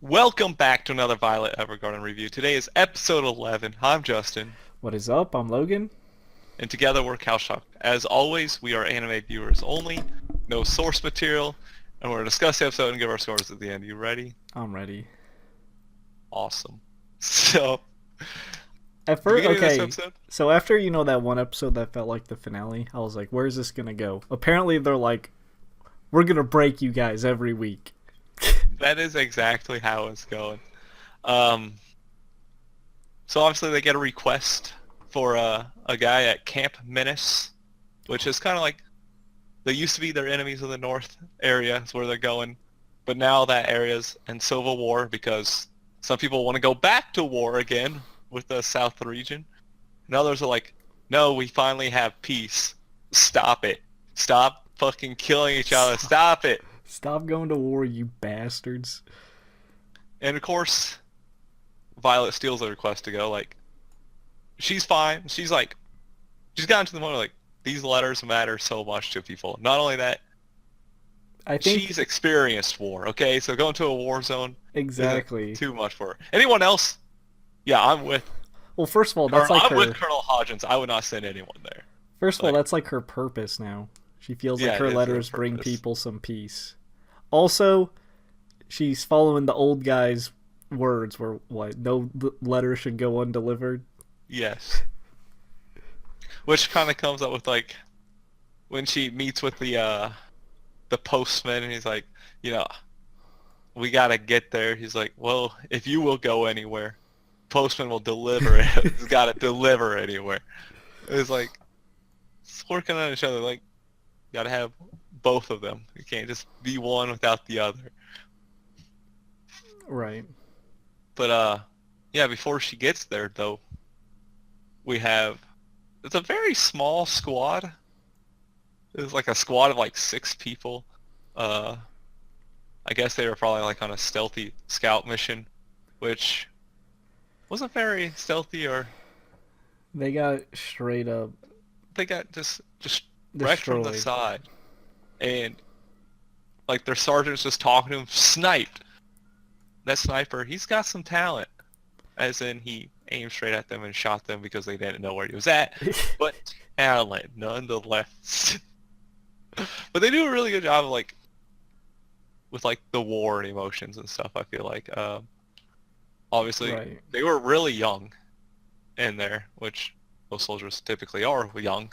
Welcome back to another Violet Evergarden review. Today is episode 11. I'm Justin, What is up? I'm Logan. and together we're Cow Shock. As always, we are anime viewers only, no source material, and we're going to discuss the episode and give our scores at the end. You ready? I'm ready. Awesome. So, At the first, beginning of this okay. episode, So after that one episode that felt like the finale, I was like, "Where's this gonna go?" Apparently, they're like, "We're gonna break you guys every week." that is exactly how it's going. Um, so obviously they get a request for a guy at Camp Menace, which is kind of like they used to be their enemies of the north area is where they're going, but now that area's in civil war because some people want to go back to war again with the south region, and others are like, no, we finally have peace. Stop it. Stop fucking killing each other. Stop it. Stop going to war, you bastards. And of course, Violet steals the request to go. Like, she's fine. She's gotten to the point where, like, these letters matter so much to people. Not only that, I think she's experienced war, okay? So going to a war zone isn't exactly. too much for her. Anyone else? Yeah, I'm with, Well, first of all, or that's like I'm with her. Colonel Hodgins. I would not send anyone there. First of all, Like, that's like her purpose now. She feels like yeah, it her is her letters bring purpose. people some peace. Also, she's following the old guy's words, where what no letter should go undelivered. Yes. Which kind of comes up with, like, when she meets with the postman, and he's like, you know, we gotta get there. He's like, well, if you will go anywhere, postman will deliver it. He's gotta deliver anywhere. It's like, it's working on each other. Like, you gotta have both of them. You can't just be one without the other. Right. But yeah, before she gets there though, it's a very small squad. It's like a squad of like 6 people. Uh, I guess they were probably like on a stealthy scout mission, which wasn't very stealthy, or They got straight up they got just wrecked from the destroyed. side, and like their sergeant's just talking to him, sniped. That sniper, he's got some talent, as in he aimed straight at them and shot them because they didn't know where he was at, but talent nonetheless. But they do a really good job of like with like the war and emotions and stuff. I feel like obviously Right. they were really young in there, which most soldiers typically are young.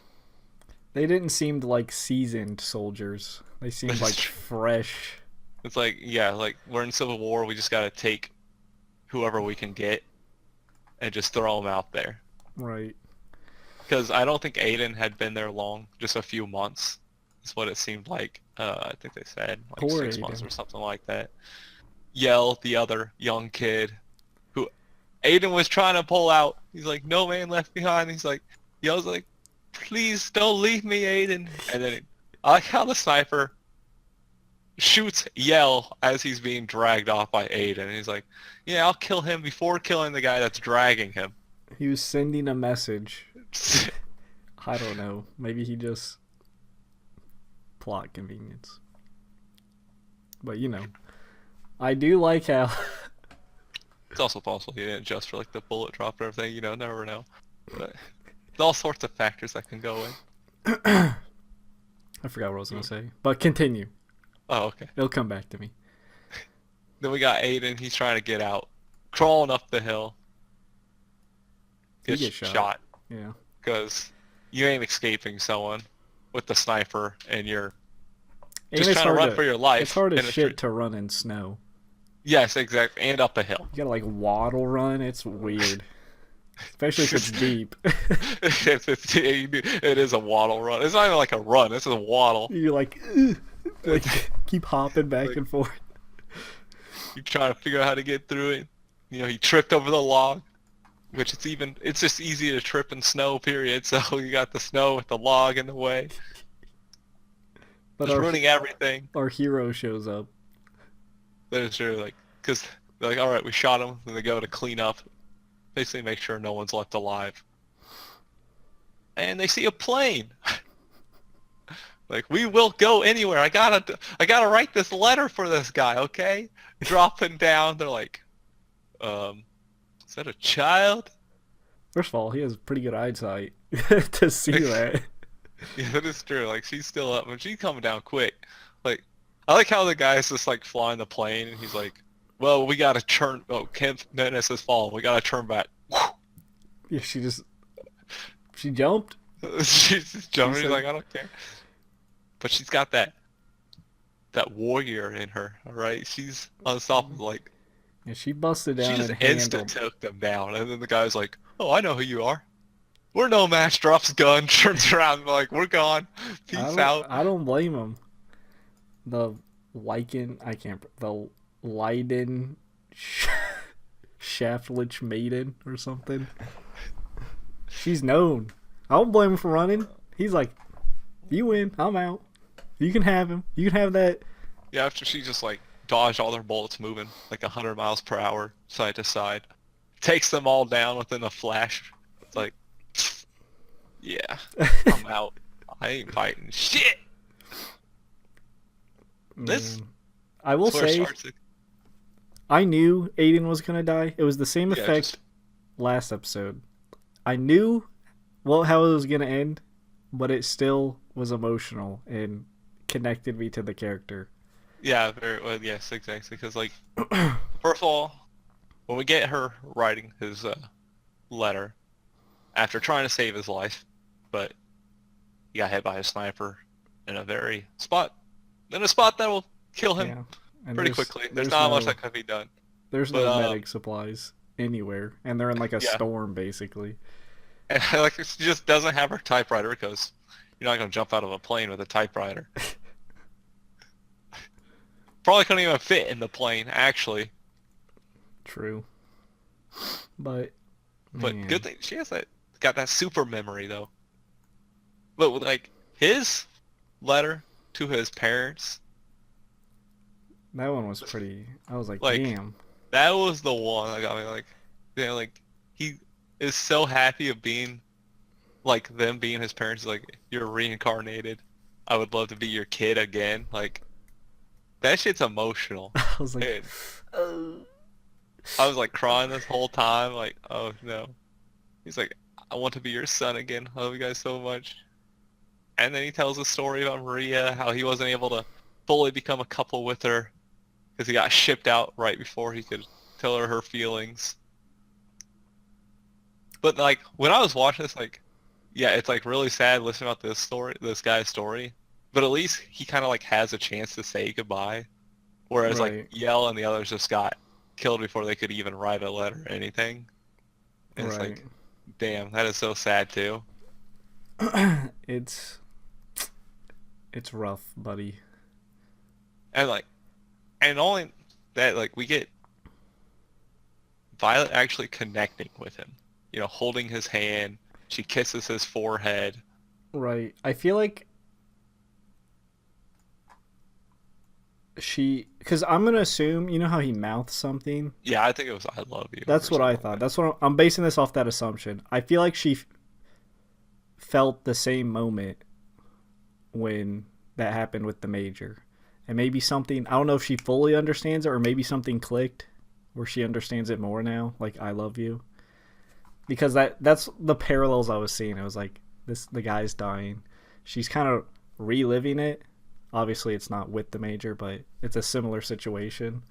They didn't seem like seasoned soldiers. They seemed like It's fresh. it's like, yeah, like we're in civil war. We just gotta take whoever we can get and just throw them out there. Right. Because I don't think Aiden had been there long, just a few months. Is what it seemed like. I think they said like Poor 6 months or Aiden. something like that. Yell, the other young kid, who Aiden was trying to pull out. He's like, "No man left behind." He's like, yells like, "Please don't leave me, Aiden." And then I like how the sniper shoots Yell as he's being dragged off by Aiden. And he's like, "Yeah, I'll kill him before killing the guy that's dragging him." He was sending a message. I don't know. Maybe he just plot convenience. But I do like how It's also possible he didn't adjust for like the bullet drop and everything. You know, never know. But there's all sorts of factors that can go in. I forgot what I was gonna say. But continue. Oh, okay. It'll come back to me. Then we got Aiden. He's trying to get out, crawling up the hill. He Gets gets shot Yeah. because you ain't escaping someone with the sniper, and you're And just it's trying to hard run to for your life. it's hard in as a shit street. to run in snow. Yes, exactly, and up a hill. You gotta like waddle run. It's weird, especially if it's deep. It is a waddle run. It's not even like a run. It's a waddle. You're like, "Ugh," like keep hopping back Like, and forth. you're trying to figure out how to get through it. You know, he tripped over the log, which it's just easy to trip in snow, period. So you got the snow with the log in the way, But just ruining everything. our hero shows up. That is true, like, because they're like, all right, we shot him, and they go to clean up, basically make sure no one's left alive. And they see a plane. Like, we will go anywhere. I gotta write this letter for this guy, okay? dropping down. They're like, is that a child? First of all, he has pretty good eyesight to see that. Yeah, that is true. Like she's still up, but she's coming down quick. Like I like how the guy's just like flying the plane, and he's like, "Well, we gotta turn. Oh, Kemp Menace has fallen. We gotta turn back." Yeah, she jumped. She's just jumping. She She's said, like, "I don't care," but she's got that warrior in her. All right, she's unstoppable. Like and she busted she down just and instant handled. took them down, and then the guy's like, "Oh, I know who you are. We're no match." Drops gun, turns around, like, "We're gone. Peace out." I don't blame him. The the Leiden Shaftlich Maiden or something. She's known. I don't blame him for running. He's like, you win. I'm out. You can have him. You can have that. Yeah, after she just like dodged all their bullets moving like 100 miles per hour side to side, takes them all down within a flash. It's like, yeah, I'm out. I ain't fighting shit. This I will is where it say, starts to- I knew Aiden was gonna die. It was the same yeah, effect last episode. I knew how it was gonna end, but it still was emotional and connected me to the character. yeah, very well, yes, exactly. Because like, first of all, when we get her writing his letter after trying to save his life, but he got hit by a sniper in a spot that will kill him Yeah, and pretty quickly. There's not much that can be done. There's But no medic supplies anywhere, and they're in like a yeah, storm basically. and like she just doesn't have her typewriter because you're not gonna jump out of a plane with a typewriter. Probably couldn't even fit in the plane actually. True, but But man, good thing she has got that super memory though. But with like his letter to his parents, that one was pretty. I was like, like damn. that was the one that got me like, like he is so happy of being like them being his parents. Like you're reincarnated. I would love to be your kid again. Like that shit's emotional. I was like, And I was like crying this whole time. Like oh no. He's like I want to be your son again. I love you guys so much. And then he tells a story about Maria, how he wasn't able to fully become a couple with her because he got shipped out right before he could tell her feelings. But like when I was watching this, like, yeah, it's like really sad listening about this guy's story. But at least he kind of like has a chance to say goodbye, whereas right, like Yell and the others just got killed before they could even write a letter or anything. And it's right. like, damn, that is so sad too. it's rough, buddy. And like, and only that like we get Violet actually connecting with him. You know, holding his hand. She kisses his forehead. Right. I feel like because I'm gonna assume, you know how he mouths something. Yeah, I think it was "I love you" That's or what I something like thought. that. That's what I'm basing this off that assumption. I feel like she felt the same moment when that happened with the major, and maybe something. I don't know if she fully understands it, or maybe something clicked where she understands it more now. Like I love you, because that's the parallels I was seeing. It was like the guy's dying. She's kind of reliving it. Obviously, it's not with the major, but it's a similar situation.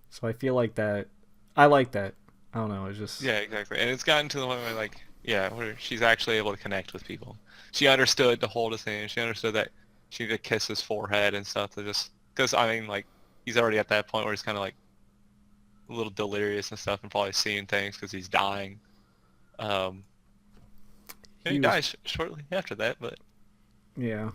So I feel like that. I like that. I don't know. It's just Yeah, exactly. And it's gotten to the point where like, yeah, where she's actually able to connect with people. She understood to hold his hand. She understood that she could kiss his forehead and stuff. To just because I mean, like, he's already at that point where he's kind of like a little delirious and stuff, and probably seeing things because he's dying. And he dies shortly after that, but. Yeah.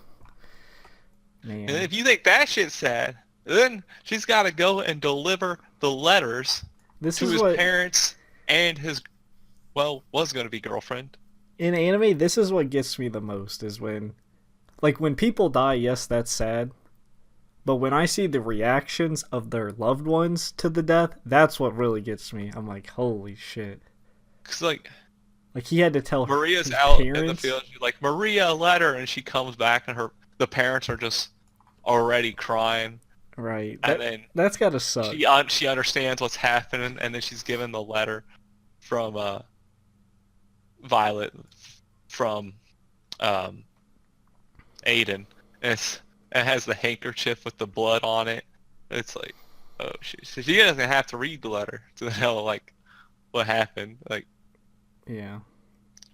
Man. And if you think that shit's sad, then she's got to go and deliver the letters This to is his what parents and his, well, was going to be girlfriend. in anime. This is what gets me the most is when people die. Yes, that's sad. But when I see the reactions of their loved ones to the death, that's what really gets me. I'm like, holy shit! Because, like Like he had to tell Maria's his out in the parents. field. She's like, Maria, a letter. And she comes back and the parents are just already crying. Right. and then That's gotta suck. she understands what's happening, and then she's given the letter from Violet from um, Aiden. And it has the handkerchief with the blood on it. It's like, oh shit. So she doesn't have to read the letter to know like what happened. Like, Yeah.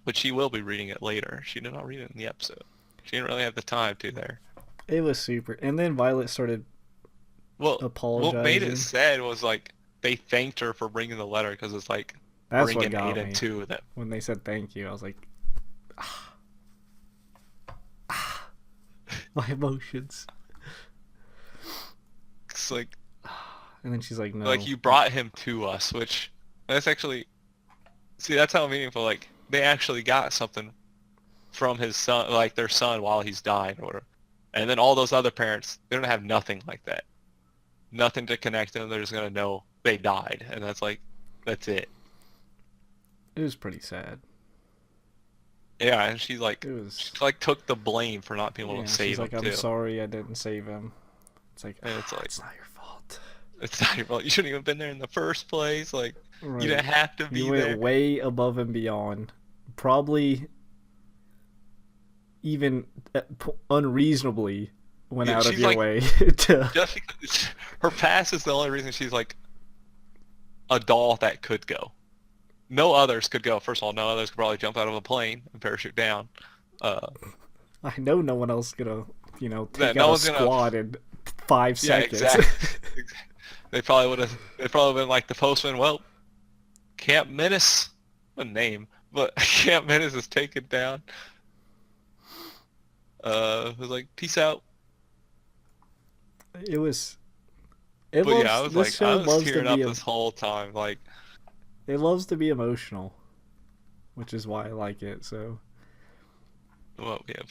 but she will be reading it later. She did not read it in the episode. She didn't really have the time to there. It was super. And then Violet started Well, what made it apologizing. sad was like they thanked her for bringing the letter because it's like That's what bringing got Aiden me. to them. When they said thank you, I was like, my emotions. It's like And then she's like, no. you brought him to us, which that's actually see that's how meaningful. Like they actually got something from his son, like their son, while he's dying, or whatever. And then all those other parents, they don't have nothing like that, nothing to connect them. They're just gonna know they died, and that's it. It was pretty sad. Yeah, and she like took the blame for not being able Yeah, to she's save him like, I'm too. sorry I didn't save him. It's like, And it's like it's not your fault. it's not your fault. You shouldn't even have been there in the first place. Like you Right. didn't have to You be went there. way above and beyond. Probably even unreasonably went Yeah, out of she's your like way to. just because her past is the only reason she's like a doll that could go. No others could go. First of all, no others could probably jump out of a plane and parachute down. I know no one else gonna, That take no out a one's gonna. squad in 5 Yeah, seconds. exactly. They probably would have. They probably been like the postman. Well, Camp Menace, a name, but Camp Menace is taken down. It was like peace out. It was. It But loves. yeah, I was This like, show I was loves to tearing be. up this whole time. Like, It loves to be emotional, which is why I like it. So what we have?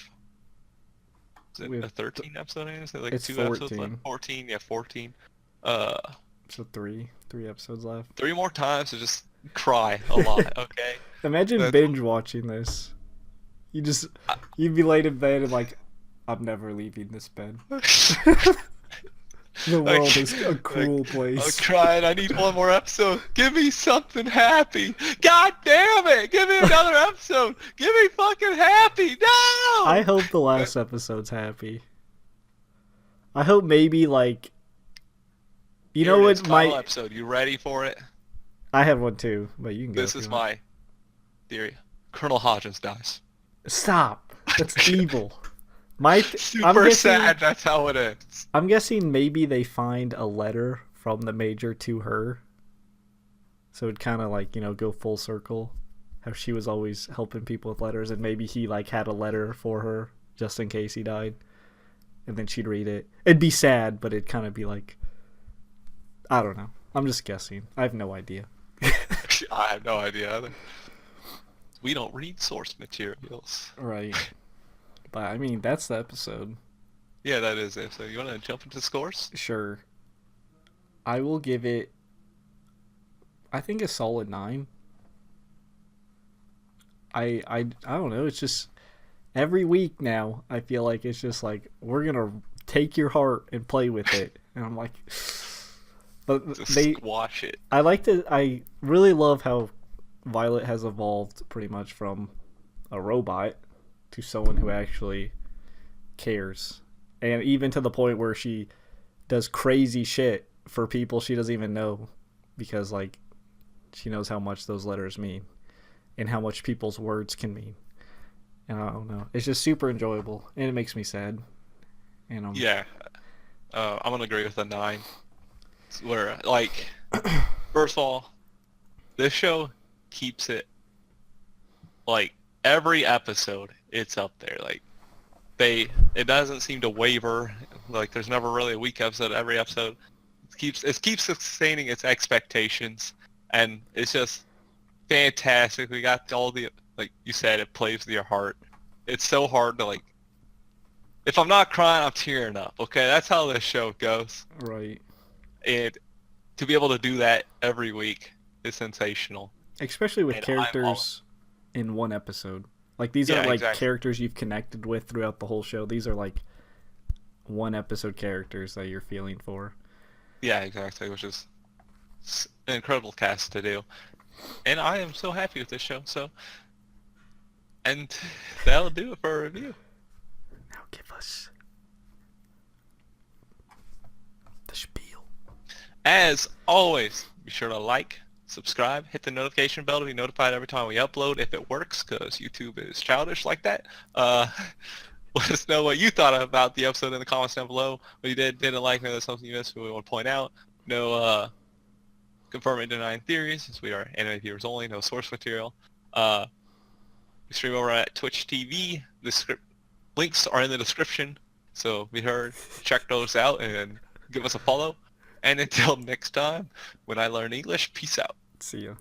Is it we a have 13 episode? Is it like it's 2 episodes left? 14. 14. Yeah, 14. Uh, So three episodes left. 3 more times to just cry a lot. Okay. Imagine That's- binge watching this. You'd be laid in bed and like, I'm never leaving this bed. The Like- world is a cruel I'm place. crying. I need one more episode. Give me something happy. God damn it. Give me another episode. Give me fucking happy. No. I hope the last episode's happy. I hope maybe like, you Here know it is, what final my episode. You ready for it? I have one too, but you can go. This if is you want. my theory. Colonel Hodgins dies. Stop. That's evil. I'm Super guessing, sad. That's how it ends. I'm guessing maybe they find a letter from the major to her. So it'd kind of like, go full circle. How she was always helping people with letters, and maybe he like had a letter for her just in case he died. And then she'd read it. It'd be sad, but it'd kind of be like, I don't know. I'm just guessing. I have no idea. I have no idea either. We don't read source materials. Right. But I mean, that's the episode. Yeah, that is it. So you want to jump into scores? Sure. I will give it, I think, a solid 9. I don't know. It's just every week now. I feel like it's just like we're gonna take your heart and play with it, and I'm like, but Just they. squash it. I really love how Violet has evolved pretty much from a robot to someone who actually cares, and even to the point where she does crazy shit for people she doesn't even know, because like she knows how much those letters mean and how much people's words can mean. And I don't know, it's just super enjoyable, and it makes me sad. And Yeah. I'm gonna agree with a 9. Where like, first of all, this show keeps it like every episode. It's up there. Like it doesn't seem to waver. Like there's never really a weak episode. Every episode it keeps sustaining its expectations, and it's just fantastic. We got all the, like you said, it plays with your heart. It's so hard to like. If I'm not crying, I'm tearing up. Okay, that's how this show goes. right, And to be able to do that every week is sensational. especially with And characters in one episode. Like these Yeah, aren't like exactly. characters you've connected with throughout the whole show. These are like one episode characters that you're feeling for. Yeah, exactly, which is an incredible cast to do. And I am so happy with this show, so... And that'll do it for a review. Now give us the spiel. As always, be sure to like, subscribe, hit the notification bell to be notified every time we upload if it works, because YouTube is childish like that. Let us know what you thought about the episode in the comments down below. What you didn't like, maybe there's something you missed we want to point out. No confirming and denying theories, since we are anime viewers only, no source material. We stream over at Twitch TV. The links are in the description, so be sure to check those out and give us a follow. And until next time, when I learn English, peace out. See ya.